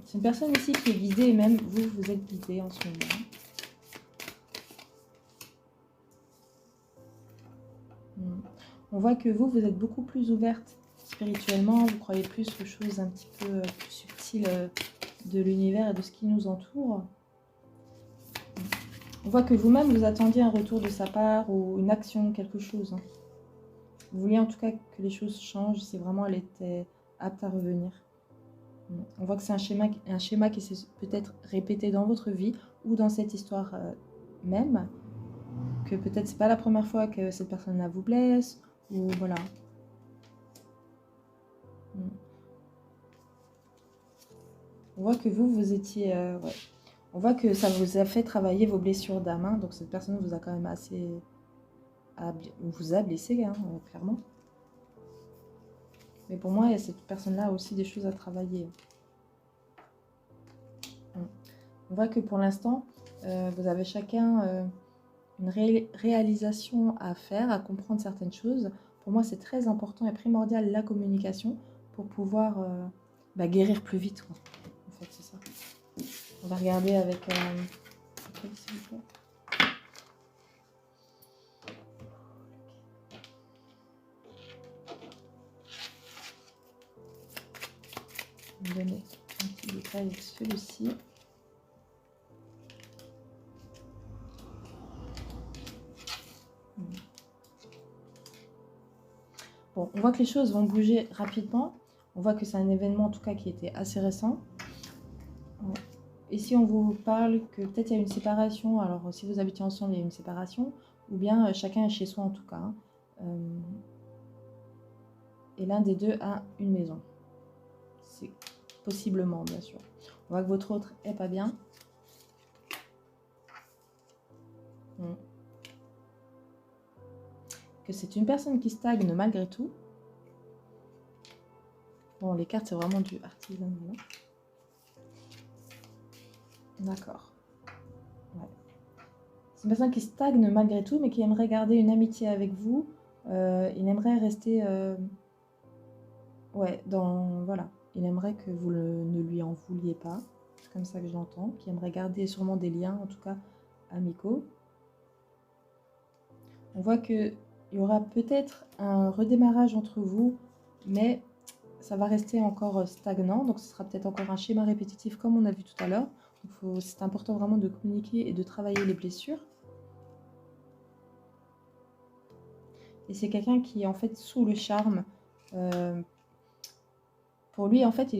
C'est une personne ici qui est guidée, et même vous, vous êtes guidé en ce moment. On voit que vous, vous êtes beaucoup plus ouverte spirituellement, vous croyez plus aux choses un petit peu plus subtiles de l'univers et de ce qui nous entoure. On voit que vous-même, vous attendiez un retour de sa part ou une action, quelque chose. Vous vouliez en tout cas que les choses changent si vraiment elle était apte à revenir. On voit que c'est un schéma qui s'est peut-être répété dans votre vie ou dans cette histoire même, que peut-être c'est pas la première fois que cette personne-là vous blesse, ou voilà. On voit que vous étiez... ouais. On voit que ça vous a fait travailler vos blessures d'âme, hein, donc cette personne vous a quand même assez... vous a blessé, hein, clairement. Mais pour moi, cette personne-là a aussi des choses à travailler. On voit que pour l'instant, vous avez chacun une réalisation à faire, à comprendre certaines choses. Pour moi, c'est très important et primordial la communication pour pouvoir guérir plus vite, quoi. En fait, c'est ça. On va regarder avec... s'il vous plaît. Je vais donner un petit détail avec celui-ci. Bon, on voit que les choses vont bouger rapidement. On voit que c'est un événement en tout cas qui était assez récent. Ici, on vous parle que peut-être il y a une séparation. Alors, si vous habitez ensemble, il y a une séparation. Ou bien chacun est chez soi en tout cas. Et l'un des deux a une maison. C'est possiblement, bien sûr. On voit que votre autre est pas bien. Que c'est une personne qui stagne malgré tout. Bon, les cartes, c'est vraiment du artisanat. D'accord. Ouais. C'est une personne qui stagne malgré tout, mais qui aimerait garder une amitié avec vous. Il aimerait rester... ouais, voilà. Il aimerait que vous ne lui en vouliez pas. C'est comme ça que je l'entends. Qui aimerait garder sûrement des liens, en tout cas, amicaux. On voit qu'il y aura peut-être un redémarrage entre vous, mais ça va rester encore stagnant. Donc, ce sera peut-être encore un schéma répétitif comme on a vu tout à l'heure. C'est important vraiment de communiquer et de travailler les blessures. Et c'est quelqu'un qui est en fait sous le charme. Pour lui, en fait,